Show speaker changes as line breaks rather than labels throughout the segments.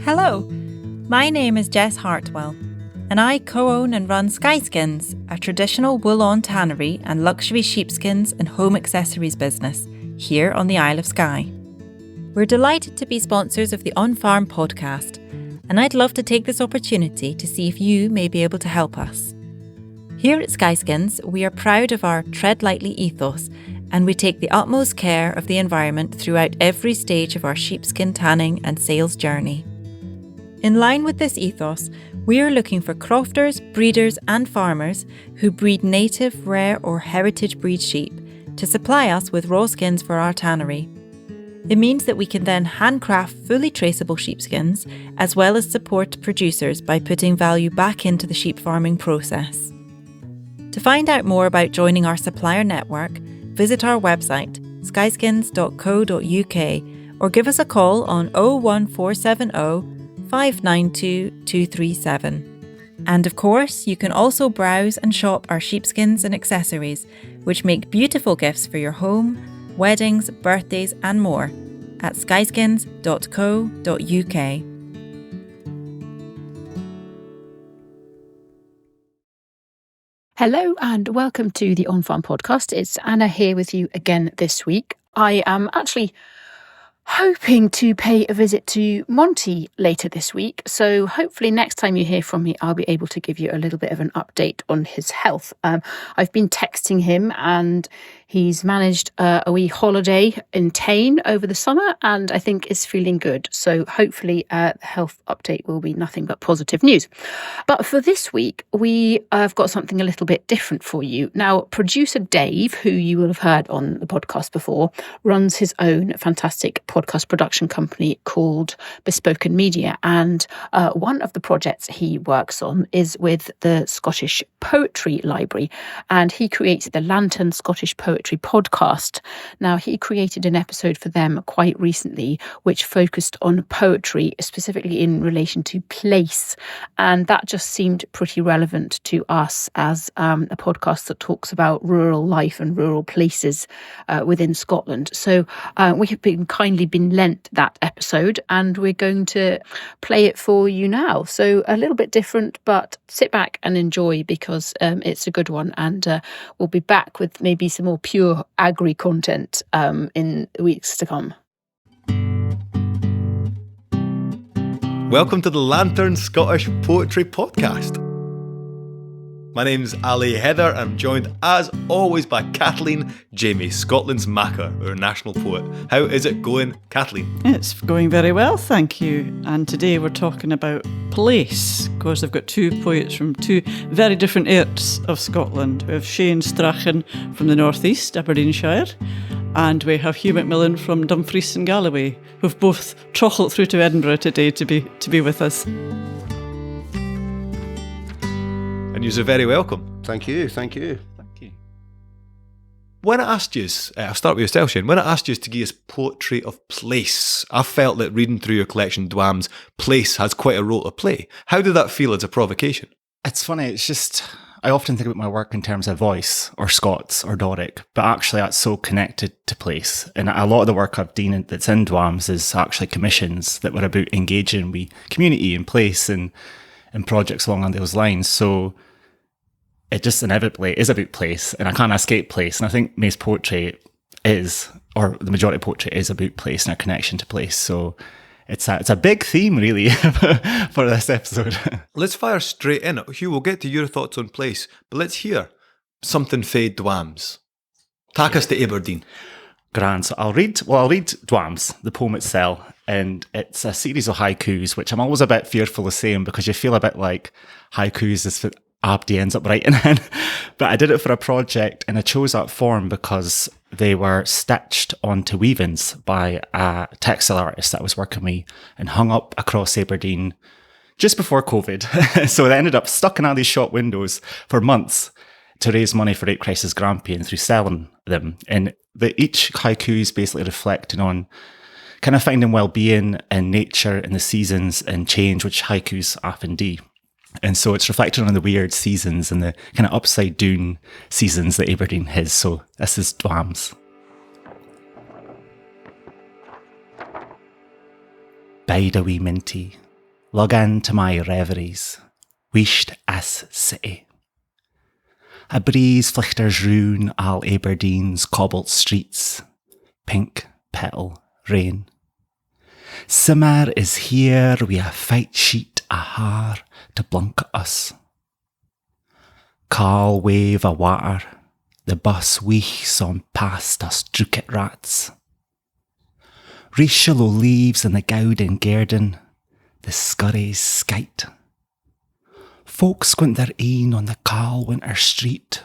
Hello, my name is Jess Hartwell, and I co-own and run Skyskins, a traditional wool-on tannery and luxury sheepskins and home accessories business here on the Isle of Skye. We're delighted to be sponsors of the On Farm podcast, and I'd love to take this opportunity to see if you may be able to help us. Here at Skyskins, we are proud of our tread lightly ethos, and we take the utmost care of the environment throughout every stage of our sheepskin tanning and sales journey. In line with this ethos, we are looking for crofters, breeders and farmers who breed native, rare or heritage breed sheep to supply us with raw skins for our tannery. It means that we can then handcraft fully traceable sheepskins, as well as support producers by putting value back into the sheep farming process. To find out more about joining our supplier network, visit our website, skyskins.co.uk, or give us a call on 01470 592 237. And of course, you can also browse and shop our sheepskins and accessories, which make beautiful gifts for your home, weddings, birthdays and more at skyskins.co.uk.
Hello and welcome to the On Farm podcast. It's Anna here with you again this week. I am actually hoping to pay a visit to Monty later this week. So hopefully next time you hear from me, I'll be able to give you a little bit of an update on his health. I've been texting him and he's managed a wee holiday in Tain over the summer and I think is feeling good. So hopefully the health update will be nothing but positive news. But for this week, we have got something a little bit different for you. Now, producer Dave, who you will have heard on the podcast before, runs his own fantastic podcast production company called Bespoken Media. And one of the projects he works on is with the Scottish Poetry Library. And he created the Lantern Scottish Poetry podcast. Now, he created an episode for them quite recently, which focused on poetry, specifically in relation to place. And that just seemed pretty relevant to us as a podcast that talks about rural life and rural places within Scotland. So we have been kindly been lent that episode and we're going to play it for you now. So a little bit different, but sit back and enjoy because it's a good one. And we'll be back with maybe some more pure agri content in the weeks to come.
Welcome to the Lantern Scottish Poetry Podcast. My name's Alistair Heather. I'm joined as always by Kathleen Jamie, Scotland's Makar, our national poet. How is it going, Kathleen?
It's going very well, thank you. And today we're talking about place. Of course, I've got two poets from two very different areas of Scotland. We have Shane Strachan from the northeast, Aberdeenshire, and we have Hugh McMillan from Dumfries and Galloway, who've both trottled through to Edinburgh today to be with us.
And you're very welcome.
Thank you.
Thank you. When I asked you, I'll start with yourself, Shane. When I asked you to give us poetry of place, I felt that reading through your collection, Dwam's, place has quite a role to play. How did that feel as a provocation?
It's funny, it's just, I often think about my work in terms of voice or Scots or Doric, but actually that's so connected to place. And a lot of the work I've done that's in Dwam's is actually commissions that were about engaging with community and place and projects along those lines. So it just inevitably is about place, and I can't escape place. And I think most poetry is, or the majority of poetry is about place and our connection to place. So it's a big theme, really, for this episode.
Let's fire straight in. Hugh, we'll get to your thoughts on place, but let's hear something fae Dwam's. Take us to Aberdeen.
Grand. So I'll read Dwam's, the poem itself, and it's a series of haikus, which I'm always a bit fearful of saying because you feel a bit like haikus is what Abdi ends up writing in. But I did it for a project and I chose that form because they were stitched onto weavings by a textile artist that I was working with and hung up across Aberdeen just before COVID. So they ended up stuck in all these shop windows for months to raise money for Rape Crisis Grampian through selling them. And each haiku is basically reflecting on kind of finding well-being and nature and the seasons and change, which haikus often do. And so it's reflecting on the weird seasons and the kind of upside down seasons that Aberdeen has. So this is Dwam's. Bide a wee minty, log in to my reveries, wished as city. A breeze flichters roon all Aberdeen's cobbled streets, pink petal rain. Summer is here wi' a fight sheet a haar to blanket us. Caul wave o' water, the bus weeps on past us druket rats. Reishal o' leaves in the gowden garden, the scurries skite. Folk squint their een on the caul winter street,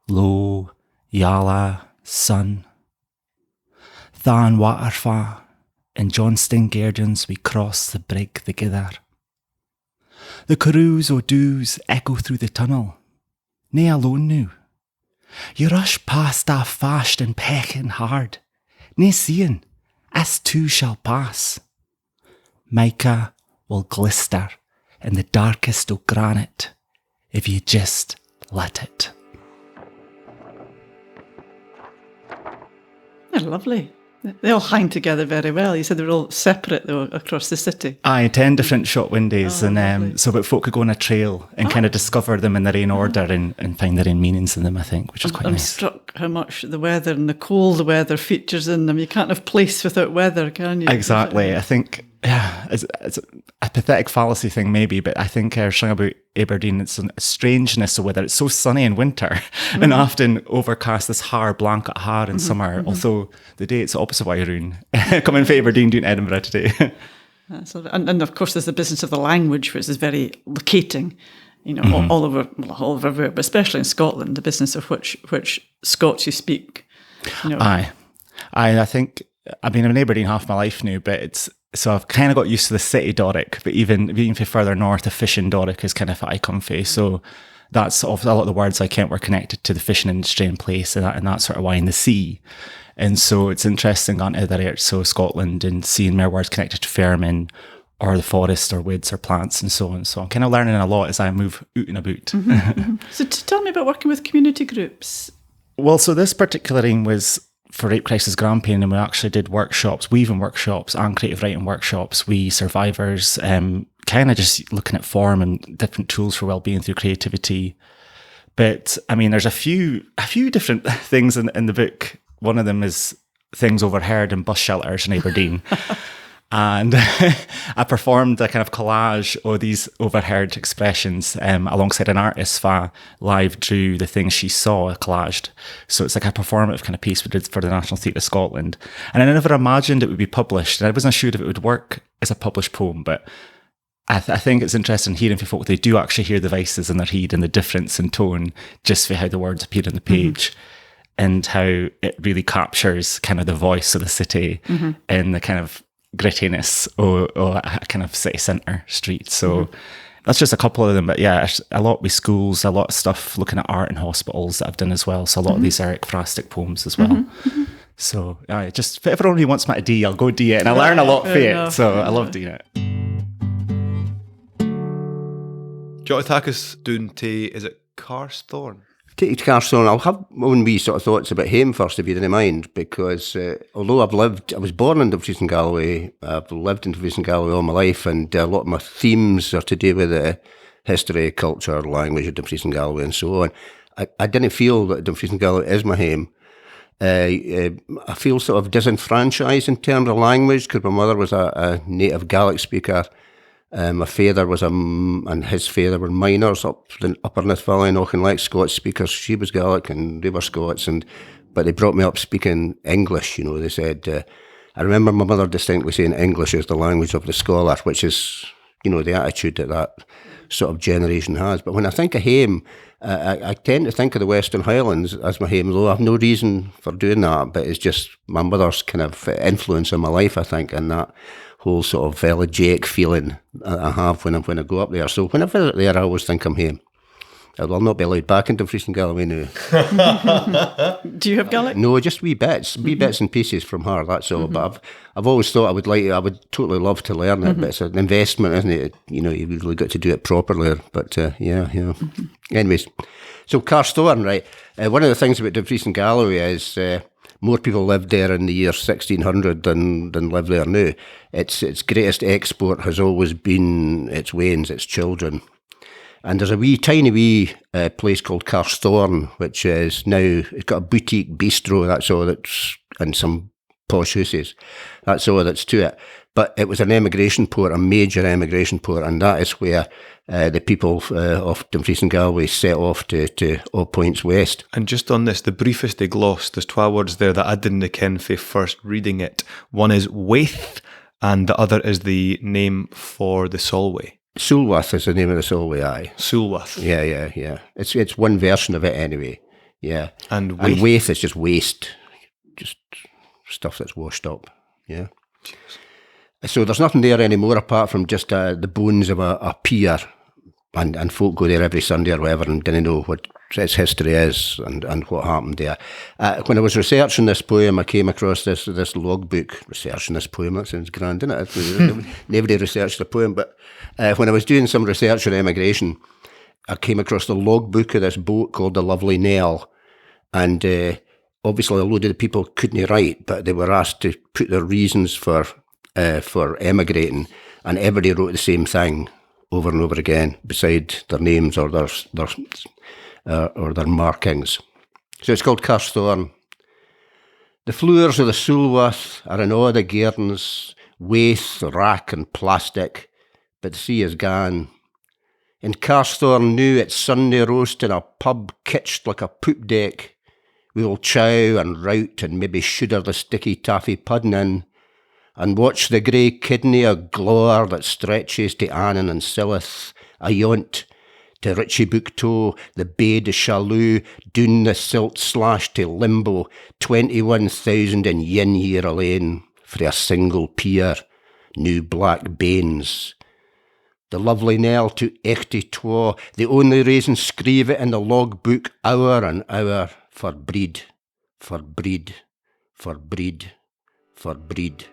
low, yalla, sun. Than water fa, in Johnston gardens we cross the brig thegither. The caroos o' doos echo through the tunnel, nae alone now. You rush past a fast and pecking hard, nae seeing, as too shall pass. Makar will glister in the darkest o' granite if you just let it.
They're lovely. They all hang together very well. You said they were all separate though across the city.
Aye, 10 different shot windows, and so that folk could go on a trail and kind of discover them in their own order and find their own meanings in them, I think, which is quite
I'm
nice.
struck how much the weather and the cold weather features in them. You can't have place without weather, can you?
Exactly. I think, yeah, it's a pathetic fallacy thing maybe, but I think something about Aberdeen, it's a strangeness of weather. It's so sunny in winter and often overcast, this hard blanket hard in summer, although the day it's opposite way around. Coming from Aberdeen doing Edinburgh today.
And of course there's the business of the language, which is very locating, you know, all over everywhere, but especially in Scotland, the business of which Scots you speak. You know.
Aye. I think, I've been in Aberdeen half my life now, but so I've kind of got used to the city Doric, but even for further north, the fishing Doric is kind of what I come from. So that's a lot of the words I kent were connected to the fishing industry in place and that sort of why in the sea. And so it's interesting going to other areas, so Scotland, and seeing more words connected to farming or the forest or woods or plants and so on. So I'm kind of learning a lot as I move out and about.
So tell me about working with community groups.
Well, so this particular aim was for Rape Crisis Grampian, and we actually did workshops, weaving workshops and creative writing workshops. We survivors, kind of just looking at form and different tools for well-being through creativity. But I mean, there's a few different things in the book. One of them is things overheard in bus shelters in Aberdeen. And I performed a kind of collage of these overheard expressions alongside an artist who live drew the things she saw collaged. So it's like a performative kind of piece we did for the National Theatre of Scotland. And I never imagined it would be published. And I wasn't sure if it would work as a published poem, but I think it's interesting hearing from folk. They do actually hear the voices in their head and the difference in tone just for how the words appear on the page. And how it really captures kind of the voice of the city and the kind of grittiness or a kind of city centre street. So that's just a couple of them. But yeah, a lot with schools, a lot of stuff looking at art in hospitals that I've done as well. So a lot of these are ekphrastic poems as well. So just for everyone who wants me to D, I'll go D it. And I learn a lot from it. So I love doing it.
Do you want to take us down to, is it Carsthorne?
Take you to Carsthorne. I'll have my own wee sort of thoughts about him first, if you don't mind, because although I was born in Dumfries and Galloway, I've lived in Dumfries and Galloway all my life, and a lot of my themes are to do with the history, culture, language of Dumfries and Galloway and so on. I didn't feel that Dumfries and Galloway is my home. I feel sort of disenfranchised in terms of language, because my mother was a native Gaelic speaker. My father was and his father were miners up in Upper Nith Valley, Auchinleck, Scots speakers. She was Gaelic and they were Scots, but they brought me up speaking English. You know, they said, I remember my mother distinctly saying English is the language of the scholar, which is, you know, the attitude that sort of generation has. But when I think of home, I tend to think of the Western Highlands as my home, though I have no reason for doing that, but it's just my mother's kind of influence in my life, I think, and that whole sort of elegiac feeling I have when I go up there. So when I visit there, I always think I'm home. I'll not be allowed back into Dumfries and Galloway now.
Do you have Gaelic?
No, just wee bits and pieces from her. That's all. But I've always thought I would totally love to learn it. But it's an investment, isn't it? You know, you've really got to do it properly. But yeah. Anyways, so Carsthorne, right? One of the things about Dumfries and Galloway is more people lived there in the year 1600 than live there now. Its greatest export has always been its wains, its children. And there's a tiny wee place called Carsthorne, which is now, it's got a boutique bistro, that's all that's, and some posh houses. That's all that's to it. But it was an emigration port, a major emigration port, and that is where the people of Dumfries and Galloway set off to all points west.
And just on this, the briefest they gloss, there's 12 words there that I didn't ken fae first reading it. One is Waith, and the other is the name for the Solway.
Sulwath is the name of the Solway, aye.
Sulwath.
Yeah. It's one version of it anyway, yeah.
And
Waith is just waste, just stuff that's washed up, yeah.
Jeez.
So there's nothing there anymore apart from just the bones of a pier, and folk go there every Sunday or whatever and didn't know what its history is and what happened there. When I was researching this poem, I came across this logbook. Researching this poem, that sounds grand, doesn't it? Nobody researched the poem, but when I was doing some research on emigration, I came across the logbook of this boat called the Lovely Nell, and obviously a load of the people couldn't write, but they were asked to put their reasons for emigrating, and everybody wrote the same thing over and over again, beside their names or their markings. So it's called Carsthorne. The floors of the Sulwath are in all the gardens, waith, rack and plastic, but the sea is gone. In Carsthorne new it's Sunday roast in a pub kitched like a poop deck. We'll chow and rout and maybe shudder the sticky taffy pudding in, and watch the grey kidney a glore that stretches to Annan and Sillith, a yont to Richie Booktoe, the Bay de Chalou, doon the silt slash to Limbo, 21,000 in yin year alane, for a single pier, new black banes. The Lovely Nell to Echty Twa, the only reason screeve it in the logbook hour and hour, for breed, for breed, for breed, for breed.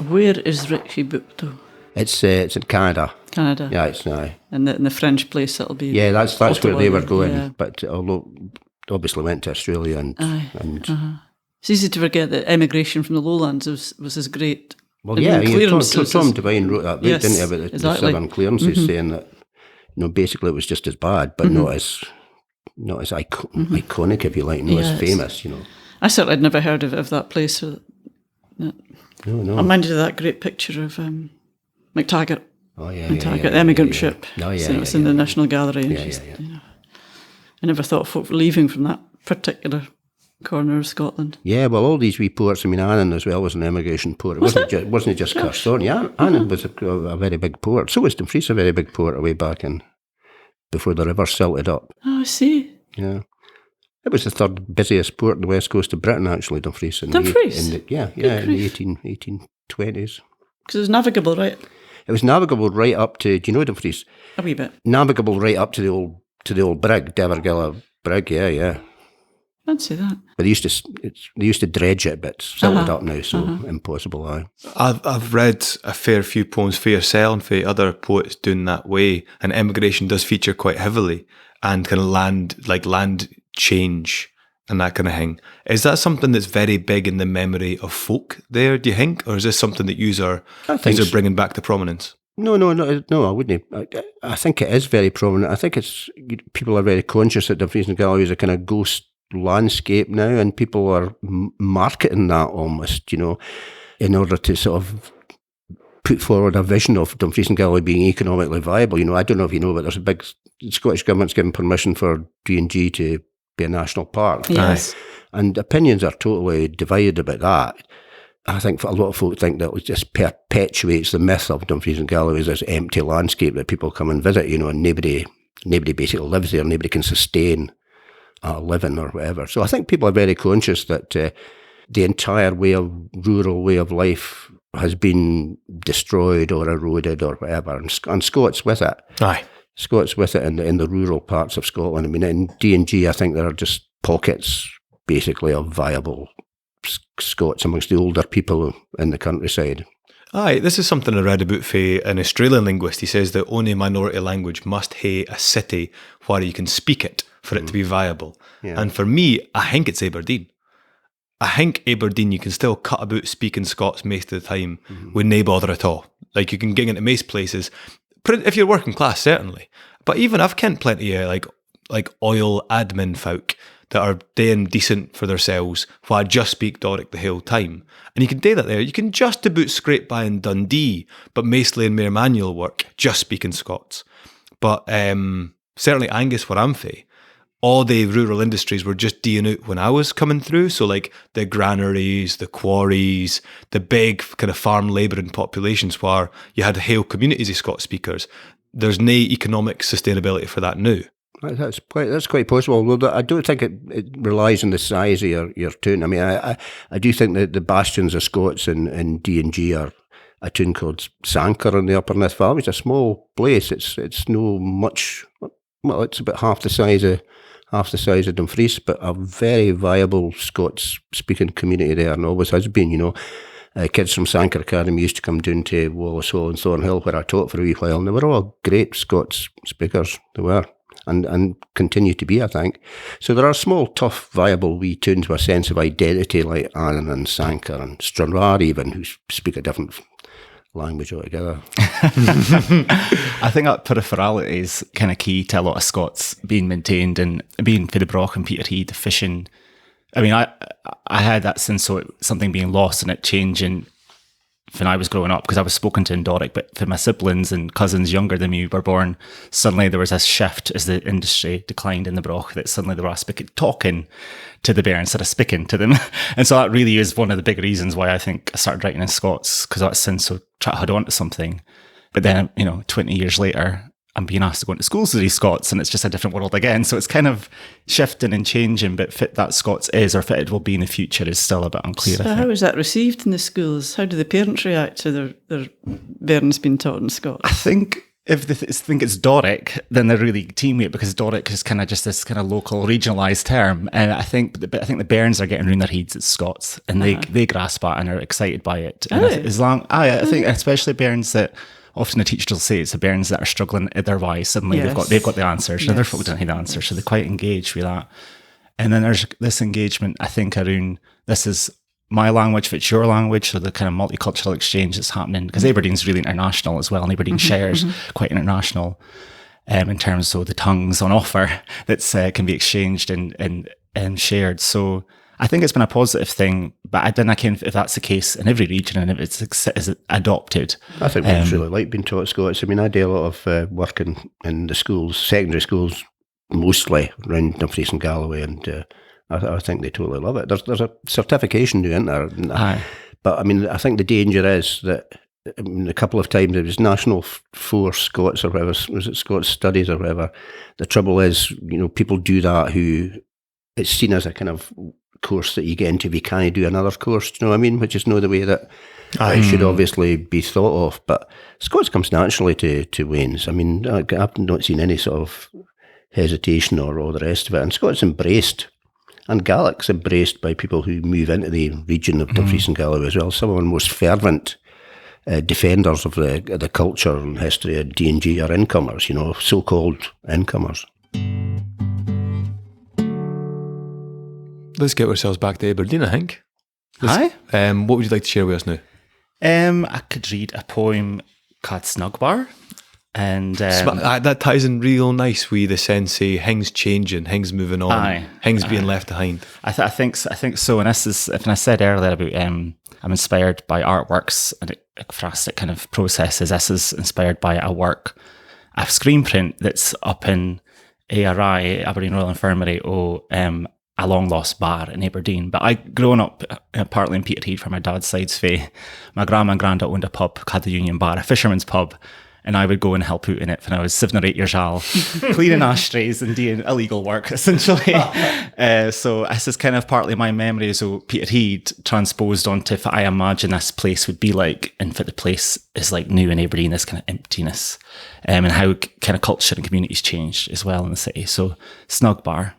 Where is Richie Booktoe?
It's in Canada.
Canada.
Yeah, it's now.
And the French place that'll be.
Yeah, that's where they were going.
Yeah.
But although obviously went to Australia and
It's easy to forget that emigration from the lowlands was as great.
Well, yeah, Tom Devine wrote that book,
Yes,
didn't he, about the
exactly.
southern clearances, saying that basically it was just as bad, but not as iconic, if you like, not as famous.
I certainly had never heard of that place.
No.
I'm reminded of that great picture of McTaggart.
Oh yeah,
McTaggart, the emigrant ship.
Oh yeah,
it's in the National Gallery. And
Yeah.
I never thought of folk leaving from that particular corner of Scotland.
Yeah, well, all these wee ports. I mean, Annan as well was an emigration port. It wasn't just Carsthorne. Yeah, Annan was a very big port. So was Dumfries, a very big port away back in before the river silted up.
Oh, I see.
Yeah. It was the third busiest port on the west coast of Britain, actually, Dumfries.
Dumfries?
In the 1820s.
Because it was navigable, right?
It was navigable right up to, do you know Dumfries?
A wee bit.
Navigable right up to the old brig, Devergilla brig, yeah.
I'd say that.
But they used to dredge it, but it's silted up now, so impossible, aye.
I've read a fair few poems for yourself and for other poets doing that way, and emigration does feature quite heavily, and kind of land change and that kind of thing. Is that something that's very big in the memory of folk there, do you think? Or is this something that you are bringing back to prominence?
No, I wouldn't. I think it is very prominent. I think people are very conscious that Dumfries and Galloway is a kind of ghost landscape now, and people are marketing that almost, in order to sort of put forward a vision of Dumfries and Galloway being economically viable. I don't know if you know, but there's the Scottish Government's given permission for D&G to be a national park.
Yes.
And opinions are totally divided about that. I think a lot of folk think that it just perpetuates the myth of Dumfries and Galloway as this empty landscape that people come and visit, and nobody basically lives there, nobody can sustain a living or whatever. So I think people are very conscious that the entire rural way of life has been destroyed or eroded or whatever, and Scots with it.
Aye.
Scots with it in the rural parts of Scotland. I mean, in D&G, I think there are just pockets, basically, of viable Scots amongst the older people in the countryside.
Aye, this is something I read about from an Australian linguist. He says that only minority language must hae a city where you can speak it. for it to be viable.
Yeah.
And for me, I think it's Aberdeen. I think Aberdeen, you can still cut about speaking Scots most of the time with no bother at all. Like, you can ging into most places, if you're working class, certainly. But even I've kent plenty of like oil admin folk that are doing decent for themselves while I just speak Doric the whole time. And you can do that there. You can just about scrape by in Dundee, but mostly in mere manual work, just speaking Scots. But certainly Angus, where I'm fae, all the rural industries were just doing out when I was coming through. So like the granaries, the quarries, the big kind of farm labouring populations where you had whole communities of Scots speakers. There's no economic sustainability for that now.
That's quite possible. Although I don't think it relies on the size of your town. I mean, I do think that the bastions of Scots in D&G are a town called Sankar in the Upper Nith Valley. It's a small place. It's no much. Well, it's about half the size of Dumfries, but a very viable Scots speaking community there, and always has been. You know, kids from Sankar Academy used to come down to Wallace Hall and Thornhill, where I taught for a wee while, and they were all great Scots speakers. They were. And continue to be, I think. So there are small, tough, viable wee towns with a sense of identity, like Annan and Sankar and Stranraer even, who speak a different language altogether.
I think that peripherality is kind of key to a lot of Scots being maintained, and being for the Broch and Peterhead, fishing. I mean, I had that sense of something being lost and it changing when I was growing up, because I was spoken to in Doric, but for my siblings and cousins younger than me were born, suddenly there was this shift as the industry declined in the Broch, that suddenly they were talking to the bear instead of speaking to them. And so that really is one of the big reasons why I think I started writing in Scots, because that sense of trying to hold on to something. But then, 20 years later, I'm being asked to go into schools with these Scots, and it's just a different world again. So it's kind of shifting and changing, but fit that Scots is, or fit it will be in the future, is still a bit unclear.
So how is that received in the schools? How do the parents react to their bairns being taught in Scots?
I think if they think it's Doric, then they're really team it, because Doric is kind of just this kind of local, regionalised term. And I think the bairns are getting round their heads as Scots, and they grasp it and are excited by it. And I think especially bairns that. Often the teachers will say it's the bairns that are struggling otherwise. Suddenly they've got the answers, and other folk don't have the answers, so they're quite engaged with that. And then there's this engagement, I think, around this is my language, if it's your language, so the kind of multicultural exchange that's happening, because Aberdeen's really international as well, and Aberdeenshire is quite international in terms of the tongues on offer that can be exchanged and shared. So I think it's been a positive thing, but I don't know if that's the case in every region and if it's adopted.
I think it's really like being taught Scots. I mean, I do a lot of work in the schools, secondary schools, mostly around Dumfries and Galloway, and I think they totally love it. There's a certification new, isn't there?
Aye.
But I mean, I think the danger is that, I mean, a couple of times it was National for Scots or whatever, was it Scots Studies or whatever? The trouble is, people do that who it's seen as a kind of course that you get into if you can't do another course, do you know what I mean? Which is not the way that it should obviously be thought of. But Scots comes naturally to Waynes. I mean, I've not seen any sort of hesitation or all the rest of it. And Scots embraced, and Gaelic's embraced by people who move into the region of Dumfries and Galloway as well. Some of the most fervent defenders of the culture and history of D&G are incomers, so-called incomers.
Let's get ourselves back to Aberdeen, I think.
Hi.
What would you like to share with us now?
I could read a poem called Snugbar. And
that ties in real nice with the sense of things changing, things moving on, things being left behind.
I think so. And this is, if I said earlier about I'm inspired by artworks and ekphrastic kind of processes. This is inspired by a screen print that's up in ARI, Aberdeen Royal Infirmary, a long lost bar in Aberdeen. But I growing up partly in Peterhead for my dad's side's fae. My grandma and granda owned a pub called the Union Bar, a fisherman's pub, and I would go and help out in it when I was 7 or 8 years old, cleaning ashtrays and doing illegal work essentially. So this is kind of partly my memories of Peterhead transposed onto what I imagine this place would be like, and what the place is like now in Aberdeen, this kind of emptiness, and how kind of culture and communities changed as well in the city. So Snugbar.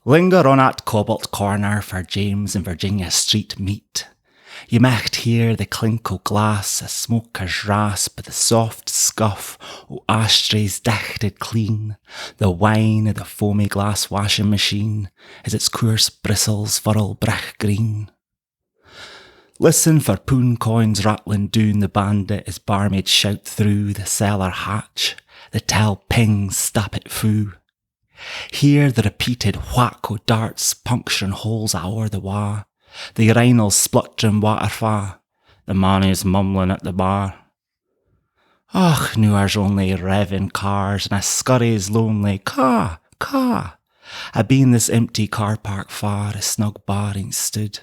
Linger on at Cobalt Corner for James and Virginia Street meet. You micht hear the clink o' glass, a smoker's rasp, the soft scuff o' ashtrays dichted clean, the whine of the foamy glass washing machine as its coarse bristles furl brich green. Listen for poon coins rattling down the bandit as barmaids shout through the cellar hatch, the tell pings stap it foo. Hear the repeated whack o' darts puncturing holes o'er the wa', the urinals spluttering water fa', the mannies mumbling at the bar. Och, now there's only revving cars and a scurries lonely ca, ca. I been this empty car park far, a snug bar ain't stood.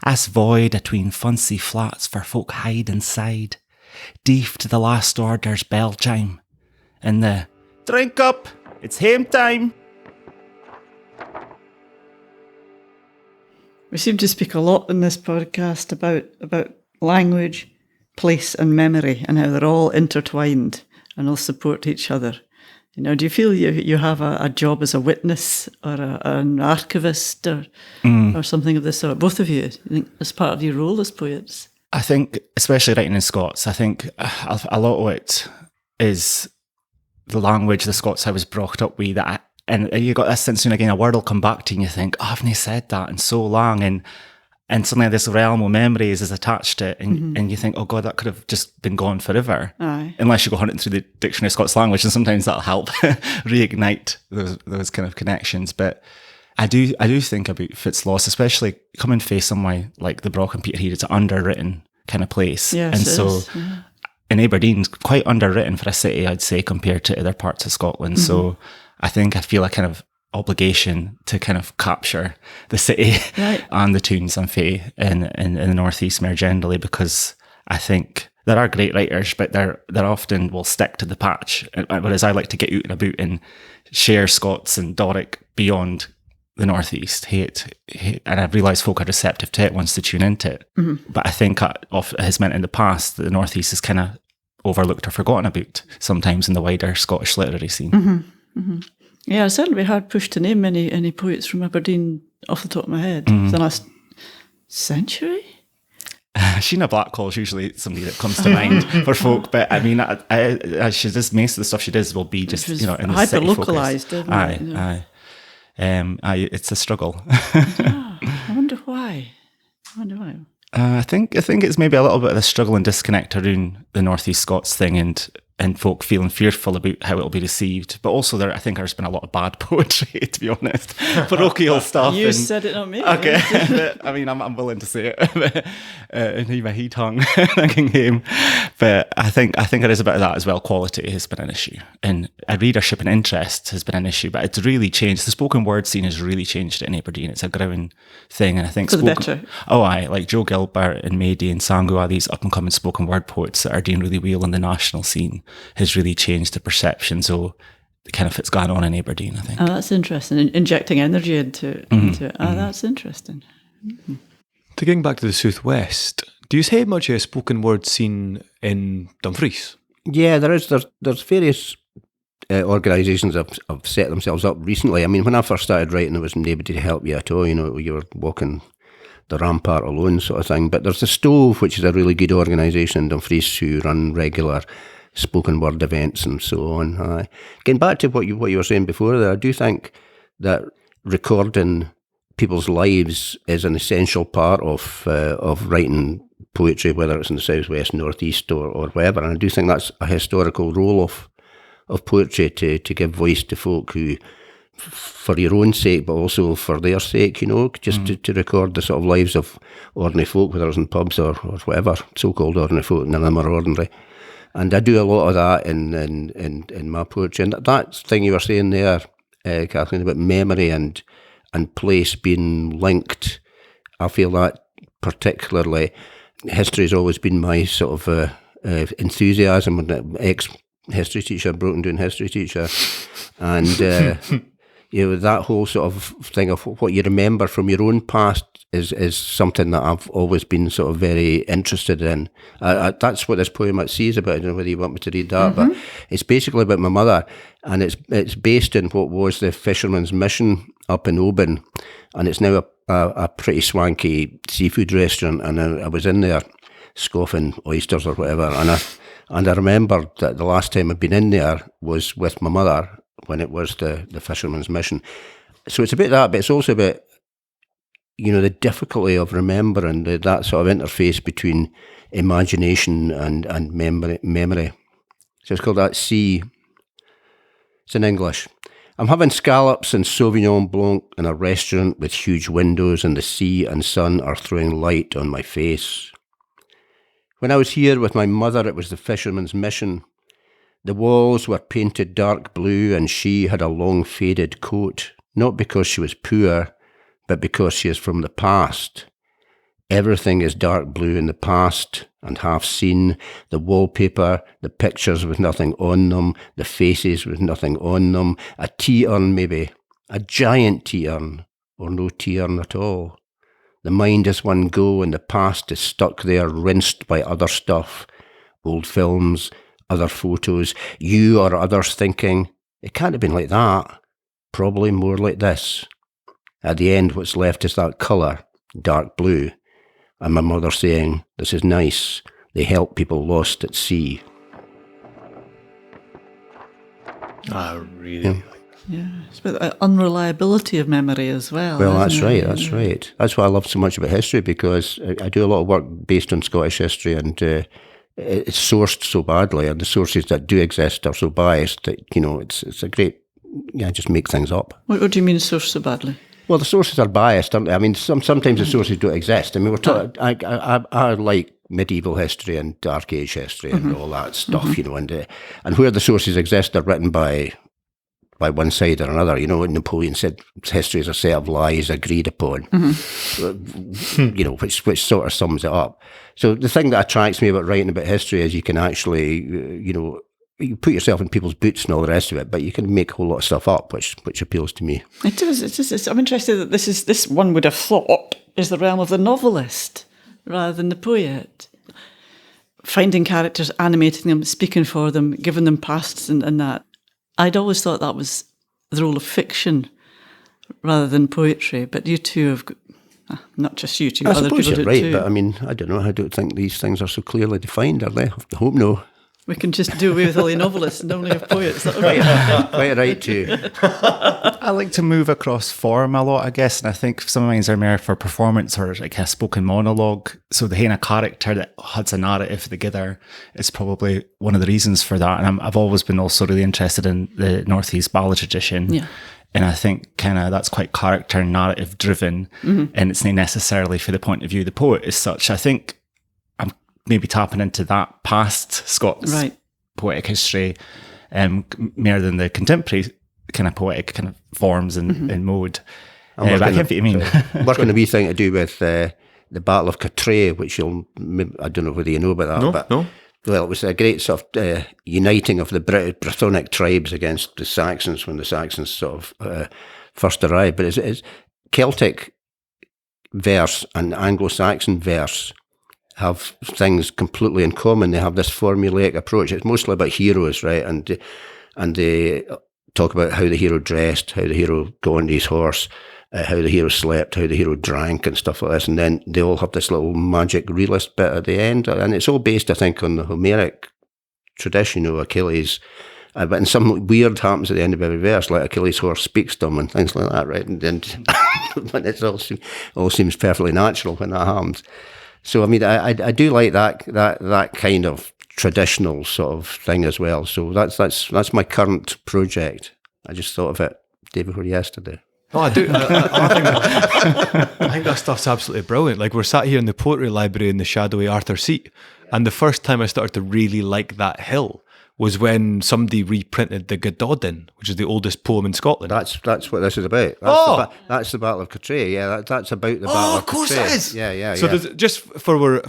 As void atween fancy flats for folk hide inside, deaf to the last order's bell chime, and the drink up, it's hame time.
We seem to speak a lot in this podcast about language, place and memory and how they're all intertwined and all support each other. You know, do you feel you have a job as a witness or an archivist or something of this sort? Both of you, I think, as part of your role as poets?
I think, especially writing in Scots, I think a lot of it is the language the Scots I was brought up with. And you got this sense, again, a word will come back to you and you think, oh, I've not said that in so long. And suddenly this realm of memories is attached to it. And you think, oh God, that could have just been gone forever.
Aye.
Unless you go hunting through the Dictionary of Scots language, and sometimes that'll help reignite those kind of connections. But I do think about Fitzloss, especially coming face somewhere like the Brock and Peterhead. It's an underwritten kind of place.
Yes,
and
it
so
is, yeah.
in Aberdeen, quite underwritten for a city, I'd say, compared to other parts of Scotland. So I think I feel a kind of obligation to kind of capture the city
right.
and the tunes and fae in the northeast more generally, because I think there are great writers, but they're often will stick to the patch, whereas I like to get out and about and share Scots and Doric beyond the northeast. Hate, and I've realised folk are receptive to it once they tune into it. But I think it has meant in the past that the northeast is kind of overlooked or forgotten about sometimes in the wider Scottish literary scene.
Yeah, I'd certainly be hard pushed to name any poets from Aberdeen off the top of my head. The last century?
Sheena Blackwell is usually somebody that comes to mind for folk, but I mean, she does most of the stuff she does will be just in the
hyper localised, isn't
it? Aye. It's a struggle.
I wonder why.
I think it's maybe a little bit of a struggle and disconnect around the Northeast Scots thing, and folk feeling fearful about how it'll be received. But also I think there's been a lot of bad poetry, to be honest. Parochial stuff.
You said it, not me.
Okay. But, I mean, I'm willing to say it. In my heat hung thinking him. But I think it is a bit of that as well. Quality has been an issue. And readership and interest has been an issue. But it's really changed. The spoken word scene has really changed in Aberdeen. It's a growing thing. And I think
for the better.
Oh, aye. Like Joe Gilbert and Maidie and Sangu are these up and coming spoken word poets that are doing really well in the national scene. Has really changed the perceptions of the kind of what's going on in Aberdeen, I think.
Oh, that's interesting. Injecting energy into it. Oh, that's interesting.
To getting back to the southwest, do you say much of a spoken word scene in Dumfries?
Yeah, there is. There's various organisations have set themselves up recently. I mean, when I first started writing, there was nobody to help you at all. You know, you were walking the rampart alone, sort of thing. But there's the Stove, which is a really good organisation in Dumfries who run regular spoken word events and so on. Getting back to what you were saying before there, I do think that recording people's lives is an essential part of writing poetry, whether it's in the southwest, northeast, or wherever. And I do think that's a historical role of poetry to give voice to folk who, for your own sake, but also for their sake, just to record the sort of lives of ordinary folk, whether it's in pubs or whatever, so-called ordinary folk, none of them are ordinary. And I do a lot of that in my poetry. And that thing you were saying there, Kathleen, about memory and place being linked, I feel that particularly. History has always been my sort of enthusiasm. I'm an ex-history teacher, broken down history teacher. And, that whole sort of thing of what you remember from your own past is something that I've always been sort of very interested in. That's what this poem at sea is about. I don't know whether you want me to read that, but it's basically about my mother, and it's based in what was the fisherman's mission up in Oban, and it's now a a pretty swanky seafood restaurant, and I was in there scoffing oysters or whatever, and I remembered that the last time I'd been in there was with my mother when it was the Fisherman's Mission. So it's a bit that, but it's also about, the difficulty of remembering that sort of interface between imagination and memory. So it's called that sea. It's in English. I'm having scallops and Sauvignon Blanc in a restaurant with huge windows, and the sea and sun are throwing light on my face. When I was here with my mother, it was the Fisherman's Mission. The walls were painted dark blue, and she had a long faded coat, not because she was poor, but because she is from the past. Everything is dark blue in the past and half seen. The wallpaper, the pictures with nothing on them, the faces with nothing on them, a tea urn maybe, a giant tea urn, or no tea urn at all. The mind is one go and the past is stuck there, rinsed by other stuff, old films, other photos, you or others thinking, it can't have been like that, probably more like this. At the end, what's left is that colour, dark blue, and my mother saying, this is nice, they help people lost at sea.
I really
Yeah, it's about the unreliability of memory as well.
Well, that's
isn't
right,
it?
that's right. That's why I love so much about history, because I do a lot of work based on Scottish history, and it's sourced so badly, and the sources that do exist are so biased that, it's a great, just make things up.
What do you mean sourced so badly?
Well, the sources are biased, aren't they? I mean, sometimes the sources don't exist. I mean, I like medieval history and Dark Age history and all that stuff, and where the sources exist, they're written by one side or another. Napoleon said history is a set of lies agreed upon, which sort of sums it up. So the thing that attracts me about writing about history is you can actually, you put yourself in people's boots and all the rest of it, but you can make a whole lot of stuff up, which appeals to me.
It does. I'm interested that this one would have thought is the realm of the novelist rather than the poet. Finding characters, animating them, speaking for them, giving them pasts and that. I'd always thought that was the role of fiction rather than poetry, but you two have, not just you two,
I
other
suppose
people
you're
do
right,
too.
but I mean, I don't know. I don't think these things are so clearly defined, are they? I hope no.
We can just do away with all the novelists and only have poets. That'll be
Quite right too.
I like to move across form a lot, I guess, and I think some of mine are more for performance or like a spoken monologue. So the kind of character that has a narrative together is probably one of the reasons for that. And I've always been also really interested in the North East ballad tradition.
Yeah.
And I think kind of that's quite character and narrative driven, and it's not necessarily for the point of view of the poet as such. I think I'm maybe tapping into that past Scots poetic history more than the contemporary kind of poetic kind of forms and mode. But I get what you mean.
Working a wee thing to do with the Battle of Cottray, which I don't know whether you know about that.
No.
Well, it was a great sort of uniting of the Brythonic tribes against the Saxons when the Saxons sort of first arrived. But it's Celtic verse and Anglo-Saxon verse have things completely in common. They have this formulaic approach. It's mostly about heroes, right? And they talk about how the hero dressed, how the hero got on his horse, how the hero slept, how the hero drank and stuff like this. And then they all have this little magic realist bit at the end. And it's all based, I think, on the Homeric tradition of Achilles. But then something weird happens at the end of every verse, like Achilles' horse speaks to him and things like that, right? And it all seems perfectly natural when that happens. So, I mean, I do like that kind of traditional sort of thing as well. So that's my current project. I just thought of it day before yesterday.
Oh, I do. I think that stuff's absolutely brilliant. Like, we're sat here in the Poetry Library in the shadowy Arthur seat, and the first time I started to really like that hill was when somebody reprinted the Gododin, which is the oldest poem in Scotland.
That's what this is about. That's the Battle of Cottray. Yeah, that's about the Battle of Cottray.
Of course it is.
Yeah.
So there's, just for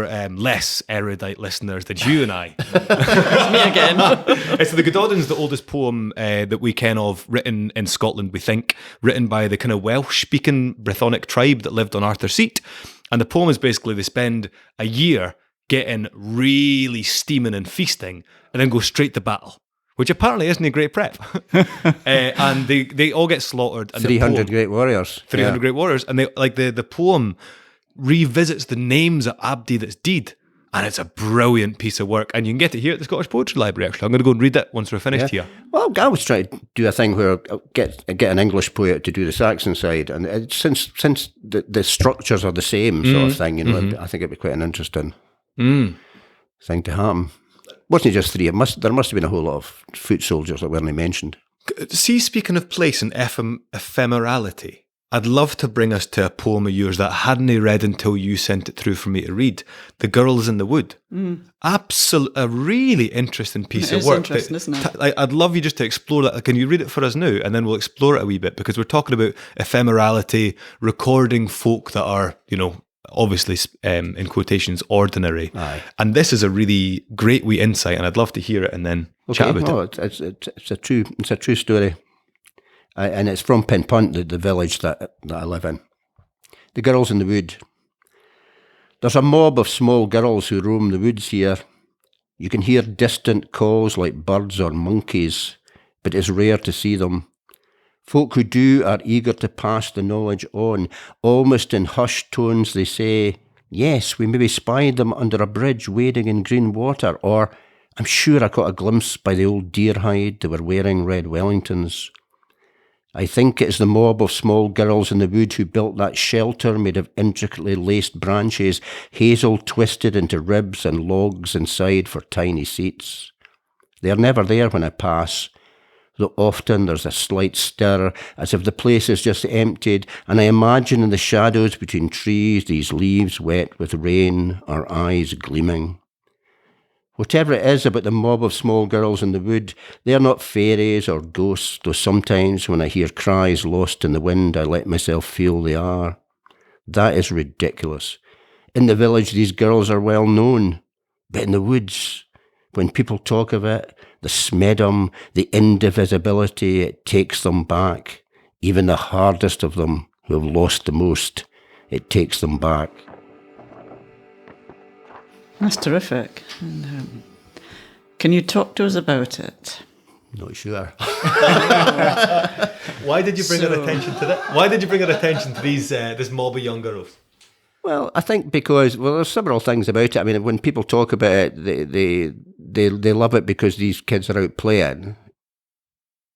our less erudite listeners than you and I.
me again.
So the Gododin's the oldest poem that we ken of written in Scotland, we think, written by the kind of Welsh-speaking Brythonic tribe that lived on Arthur's Seat. And the poem is basically they spend a year getting really steaming and feasting and then go straight to battle which apparently isn't a great prep. And they all get slaughtered. And
300 great warriors.
300 great warriors. And they like the poem revisits the names of Abdi that's deed. And it's a brilliant piece of work. And you can get it here at the Scottish Poetry Library, actually. I'm going to go and read it once we're finished here.
Well, I was trying to do a thing where I get an English poet to do the Saxon side. And since the structures are the same sort of thing, I think it'd be quite an interesting thing to happen. Wasn't it just three? There must have been a whole lot of foot soldiers that weren't mentioned.
See, speaking of place and ephemerality, I'd love to bring us to a poem of yours that I hadn't read until you sent it through for me to read. The Girls in the Wood. Absolutely, a really interesting piece of work.
Interesting, isn't it?
I'd love you just to explore that. Can you read it for us now? And then we'll explore it a wee bit, because we're talking about ephemerality, recording folk that are, obviously, in quotations, ordinary.
Aye.
And this is a really great wee insight, and I'd love to hear it and then chat about it.
It's a true story. And it's from Penpunt, the village that I live in. The Girls in the Wood. There's a mob of small girls who roam the woods here. You can hear distant calls like birds or monkeys, but it's rare to see them. Folk who do are eager to pass the knowledge on. Almost in hushed tones they say, yes, we maybe spied them under a bridge wading in green water, or I'm sure I caught a glimpse by the old deer hide they were wearing red Wellingtons. I think it's the mob of small girls in the wood who built that shelter made of intricately laced branches, hazel twisted into ribs and logs inside for tiny seats. They're never there when I pass, though often there's a slight stir, as if the place is just emptied, and I imagine in the shadows between trees these leaves wet with rain, our eyes gleaming. Whatever it is about the mob of small girls in the wood, they are not fairies or ghosts, though sometimes when I hear cries lost in the wind, I let myself feel they are. That is ridiculous. In the village, these girls are well known, but in the woods, when people talk of it, the smedum, the indivisibility, it takes them back. Even the hardest of them, who have lost the most, it takes them back.
That's terrific. And, can you talk to us about it?
Not sure.
Why did you bring our attention to that? Why did you bring our attention to this mob of young girls?
Well, I think because there's several things about it. I mean, when people talk about it, they love it because these kids are out playing.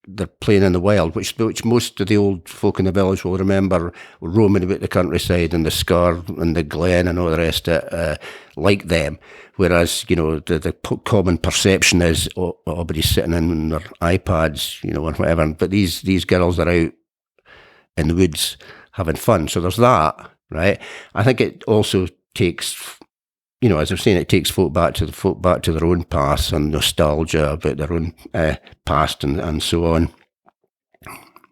They're playing in the wild, which most of the old folk in the village will remember, roaming about the countryside and the scar and the glen and all the rest of it, like them. Whereas, the common perception is, everybody's sitting in their iPads, or whatever. But these girls are out in the woods having fun. So there's that, right? I think it also takes, as I was saying, it takes folk back to their own past and nostalgia about their own past and so on.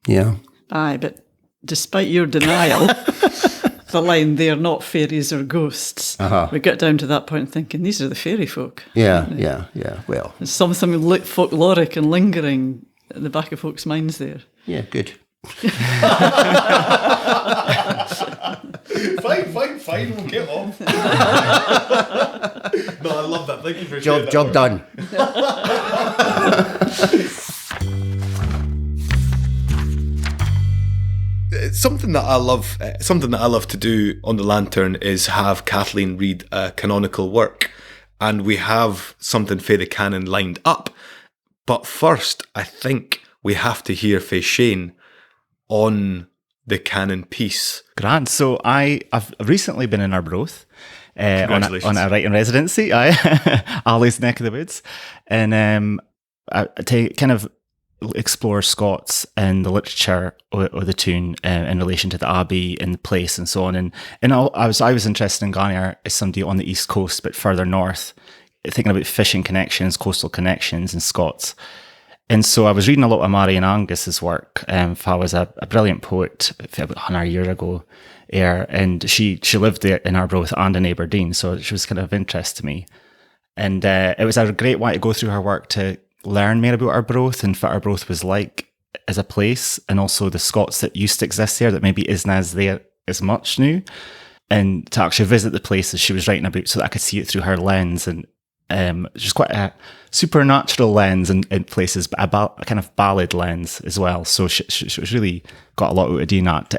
Yeah.
Aye, but despite your denial, the line, they are not fairies or ghosts, we get down to that point thinking, these are the fairy folk.
Yeah. Well.
There's something folkloric and lingering at the back of folks' minds there.
Yeah, good.
Fine, we'll get off. No, I love that. Thank you for sharing that.
Job done.
Something that I love to do on the Lantern is have Kathleen read a canonical work, and we have something for the canon lined up. But first, I think we have to hear fae Shane on the canon piece.
Grant. So I've recently been in Arbroath on a writing residency, Ali's neck of the woods, and to kind of explore Scots and the literature or the tune in relation to the abbey and the place and so on. And I was interested in Ghana as somebody on the east coast, but further north, thinking about fishing connections, coastal connections, and Scots. And so I was reading a lot of Marian Angus's work. I was a brilliant poet about 100 years ago, and she lived there in Arbroath and in Aberdeen, so she was kind of of interest to me. And it was a great way to go through her work to learn more about Arbroath and what Arbroath was like as a place, and also the Scots that used to exist there that maybe isn't as there as much now, and to actually visit the places she was writing about so that I could see it through her lens. And Just quite a supernatural lens in places, but a kind of ballad lens as well. So she's really got a lot out of doing that.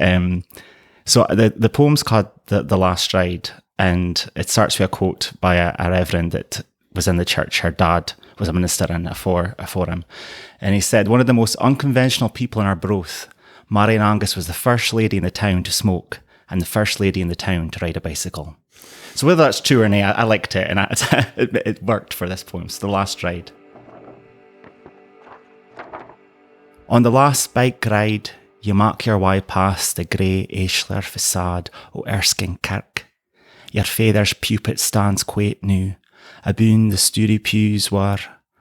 So the poem's called The Last Ride, and it starts with a quote by a reverend that was in the church. Her dad was a minister in a forum. And he said, "One of the most unconventional people in our broth, Marian Angus was the first lady in the town to smoke and the first lady in the town to ride a bicycle." So whether that's true or not, I liked it, and it worked for this poem. So The Last Ride. On the last bike ride, you mark your way past the grey Aishler facade o' Erskine Kirk. Your father's pupit stands quite new. Aboon the stoury pews were,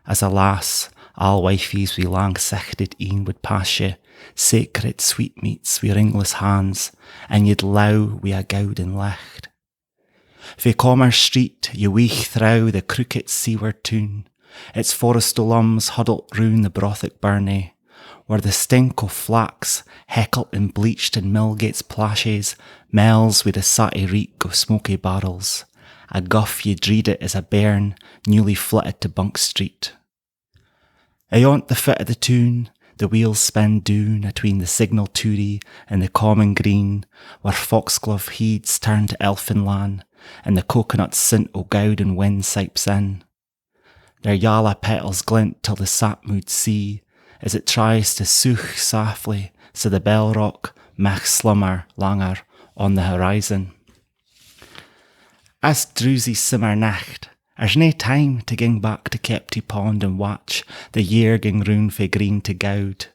as a lass, all wifeys we lang sichted een would pass you, sacred sweetmeats wi' ringless hands, and you'd low wi' a gowden licht. Fae Commerce Street, you weich through the crooked seaward toon, its forest lums huddled round the brothic burnie, where the stink o' flax, heckled and bleached in Millgate's plashes, mells wi' the satty reek o' smoky barrels. A guff ye dreed it as a bairn newly flitted to Bunk Street. Ayont the foot of the toon, the wheels spin doon atween the signal Toorie and the common green, where foxglove heeds turn to Elfinland, and the coconut scent o' Gowden wind sipes in. Their yalla petals glint till the sapmood sea, as it tries to sough softly, so the bell rock mech slummer langer on the horizon. As drowsy simmer nacht, there's nae time to ging back to Kepty Pond and watch the year ging round fae green to Gowd.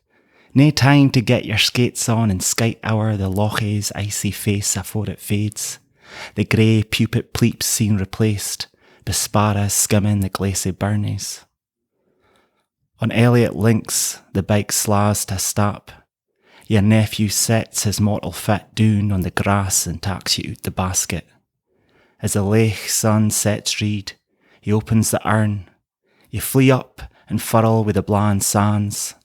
Nae time to get your skates on and skite o'er the loch's icy face afore it fades. The grey pupit pleeps seen replaced, besparas skimming the glacy burnies. On Elliot Links, the bike slaws to stop. Your nephew sets his mortal foot down on the grass and taks you out the basket. As the lake sun sets reed, he opens the urn. You flee up and furl with the bland sands.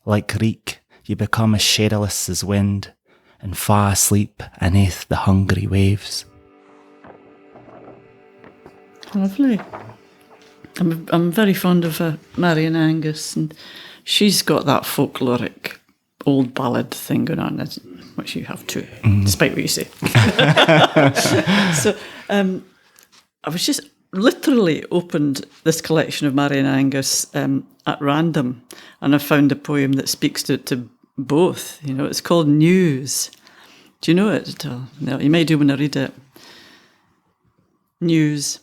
Like reek, you become as shadowless as wind, and fa asleep aneath the hungry waves.
Lovely. I'm very fond of Marian Angus, and she's got that folkloric old ballad thing going on, which you have too, despite what you say. So I was just literally opened this collection of Marian Angus at random, and I found a poem that speaks to both. You know, it's called News. Do you know it at all? No, you may do when I read it. News.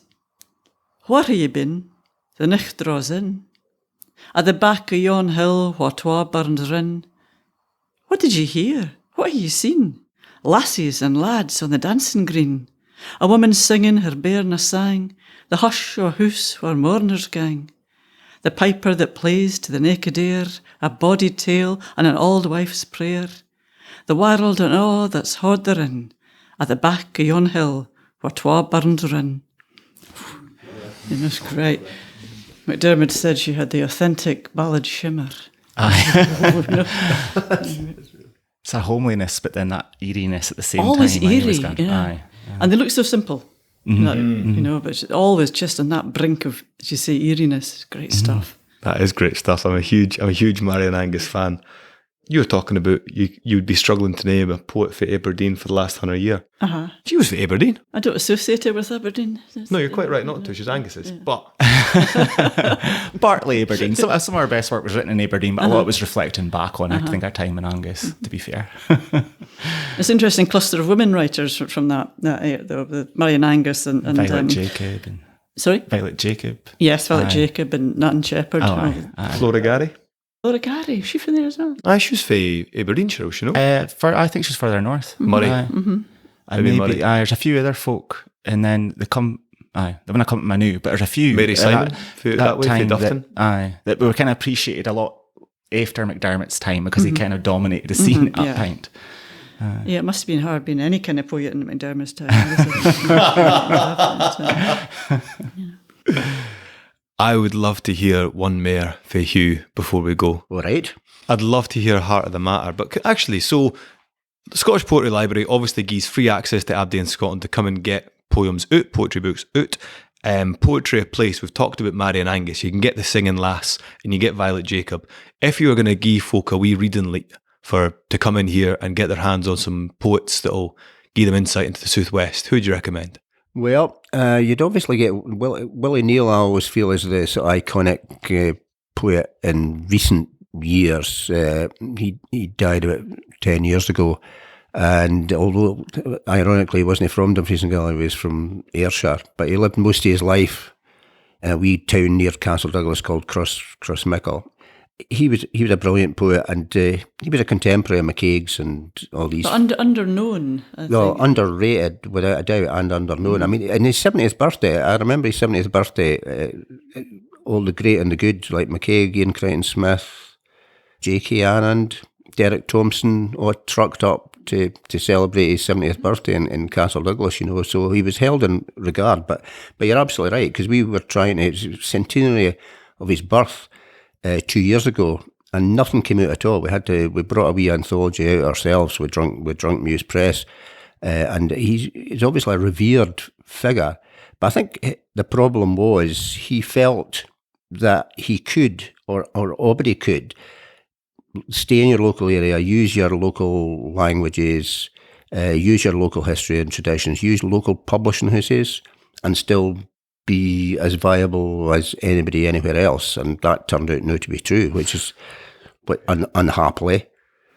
Where have you been? The nicht draws in. At the back of yon hill where twa burns rin. What did you hear? What have you seen? Lassies and lads on the dancing green. A woman singing her bairn a sang. The hush o' a hoose where mourners gang. The piper that plays to the naked air. A bawdy tale and an auld wife's prayer. The world and all that's haud therein. At the back of yon hill where twa burns rin. That's great. McDermott said she had the authentic ballad shimmer.
It's a homeliness, but then that eeriness at the same
always
time.
Always eerie, yeah. And they look so simple, you know, but it's always just on that brink of, as you say, eeriness. Great stuff.
That is great stuff. I'm a huge Marian Angus fan. You were talking about you'd be struggling to name a poet for Aberdeen for the last 100 years. She was for Aberdeen.
I don't associate her with Aberdeen.
No, you're quite right not to. She's Angus's. Yeah. But
partly Aberdeen. Some of our best work was written in Aberdeen, but a lot was reflecting back on, I think, our time in Angus, to be fair.
It's an interesting cluster of women writers from that the Marian Angus and
Violet Jacob.
Sorry?
Violet Jacob.
Yes, Violet Jacob and Nathan Shepherd.
Flora Gary.
Flora Gary, is she from there as well?
She was for Aberdeenshire, you know?
I think she's further north.
Murray.
Maybe Murray. There's a few other folk, and then they come. They want to come to my new, but there's a few.
Mary Simon, that way, for Duffton.
That we were kind of appreciated a lot after McDermott's time because he kind of dominated the scene at that point.
Yeah, it must have been hard being any kind of poet in McDermott's time.
I would love to hear one more for Hugh before we go.
All right.
I'd love to hear Heart of the Matter, but actually, so the Scottish Poetry Library obviously gives free access to Aberdeen, Scotland to come and get poems out, poetry books out. Poetry A Place, we've talked about Marian Angus. You can get The Singing Lass and you get Violet Jacob. If you were going to give folk a wee reading light to come in here and get their hands on some poets that'll give them insight into the Southwest, who would you recommend?
Well, you'd obviously get Willie Neal. I always feel is the sort of iconic poet in recent years. He died about 10 years ago. And although, ironically, he wasn't from Dumfries and Galloway, he was from Ayrshire, but he lived most of his life in a wee town near Castle Douglas called Crossmickle. He was a brilliant poet, and he was a contemporary of McCaig's and all these.
But underknown, I think.
Well, underrated, without a doubt, and underknown. I mean, in his 70th birthday, I remember his 70th birthday, all the great and the good, like McCaig, Ian Crichton-Smith, J.K. Anand, Derek Thompson, all trucked up to celebrate his 70th birthday in Castle Douglas, so he was held in regard. But you're absolutely right, because we were trying to, centenary of his birth 2 years ago, and nothing came out at all. We brought a wee anthology out ourselves with Drunk Muse Press, and he's obviously a revered figure. But I think the problem was he felt that he could, or anybody could, stay in your local area, use your local languages, use your local history and traditions, use local publishing houses, and still be as viable as anybody anywhere else. And that turned out not to be true, which is unhappily.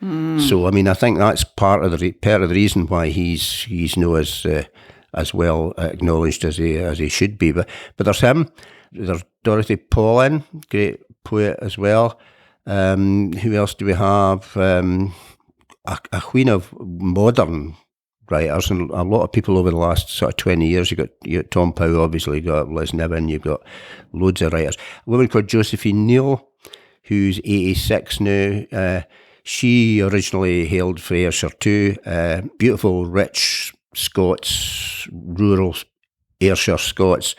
So, I mean, I think that's part of the reason why he's known as well acknowledged as he should be. But there's him. There's Dorothy Paulin, great poet as well. Who else do we have? A queen of modern writers, and a lot of people over the last sort of 20 years. You got Tom Powell, obviously, you got Liz Niven, you've got loads of writers. A woman called Josephine Neal, who's 86 now. She originally hailed from Ayrshire too. Beautiful, rich Scots, rural Ayrshire Scots.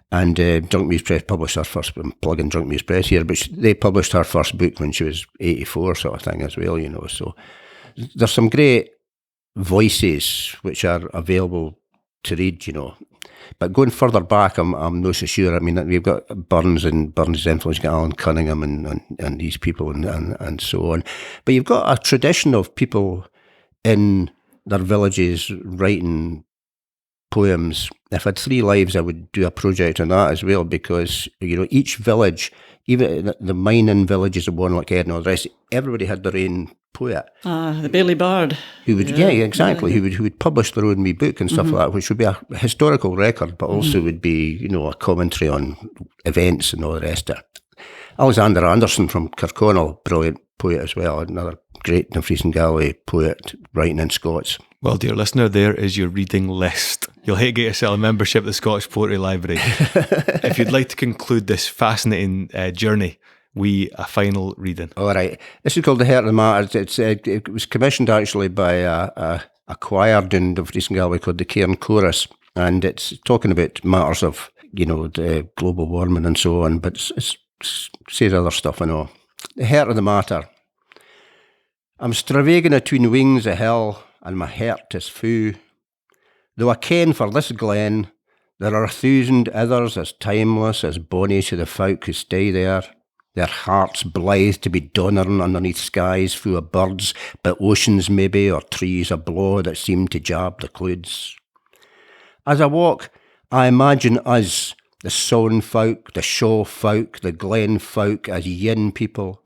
And Drunk Muse Press published her first, I'm plugging Drunk Muse Press here, but they published her first book when she was 84 sort of thing as well, So there's some great voices which are available to read, But going further back, I'm not so sure. I mean, we've got Burns and Burns' influence, you've got Alan Cunningham and these people and so on. But you've got a tradition of people in their villages writing poems. If I had 3 lives, I would do a project on that as well, because each village, even the mining villages of one like Edna or the rest, everybody had their own poet.
The Bailey Bard.
Who would, exactly. Yeah. Who would publish their own wee book and stuff like that, which would be a historical record, but also would be a commentary on events and all the rest of it. Alexander Anderson from Kirkconnell, brilliant poet as well, another great Dumfries and Galloway poet writing in Scots.
Well, dear listener, there is your reading list. You'll hate to get yourself a membership at the Scottish Poetry Library. If you'd like to conclude this fascinating journey, a final reading. All
right. This is called The Heart of the Matter. It was commissioned actually by a choir down Dumfries and Galloway called the Cairn Chorus, and it's talking about matters of, the global warming and so on, but it says other stuff and all. The Heart of the Matter. I'm stravaiging atween wings of hell, and my heart is fu. Though I ken for this glen, there are 1,000 others as timeless as bonny to the folk who stay there, their hearts blithe to be donnering underneath skies full of birds, but oceans maybe, or trees ablow that seem to jab the clouds. As I walk, I imagine us, the Saughan folk, the Shaw folk, the Glen folk, as yin people,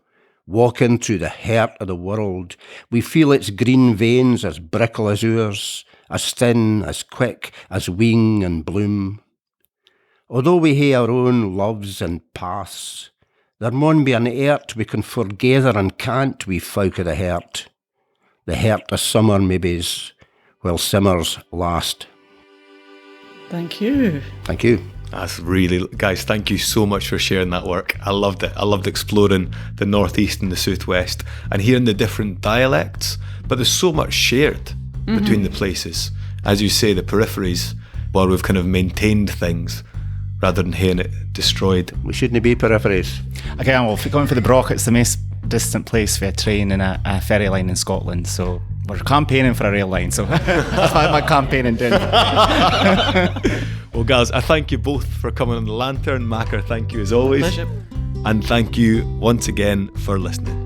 walking through the heart of the world. We feel its green veins as brickle as ours, as thin, as quick, as wing and bloom. Although we hae our own loves and paths, there maun be an airt we can forgether and can't, we folk of the heart of summer maybes, while simmers last.
Thank you.
Thank you.
That's really, guys, thank you so much for sharing that work. I loved it. I loved exploring the northeast and the southwest and hearing the different dialects, but there's so much shared between the places. As you say, the peripheries, while we've kind of maintained things rather than hearing it destroyed.
We shouldn't be peripheries.
Okay, well, if you're going for the Brock, it's the most distant place for a train and a ferry line in Scotland, so we're campaigning for a rail line, so that's my campaigning doing.
Well, guys, I thank you both for coming on the Lantern. Makar, thank you as always.
Pleasure.
And thank you once again for listening.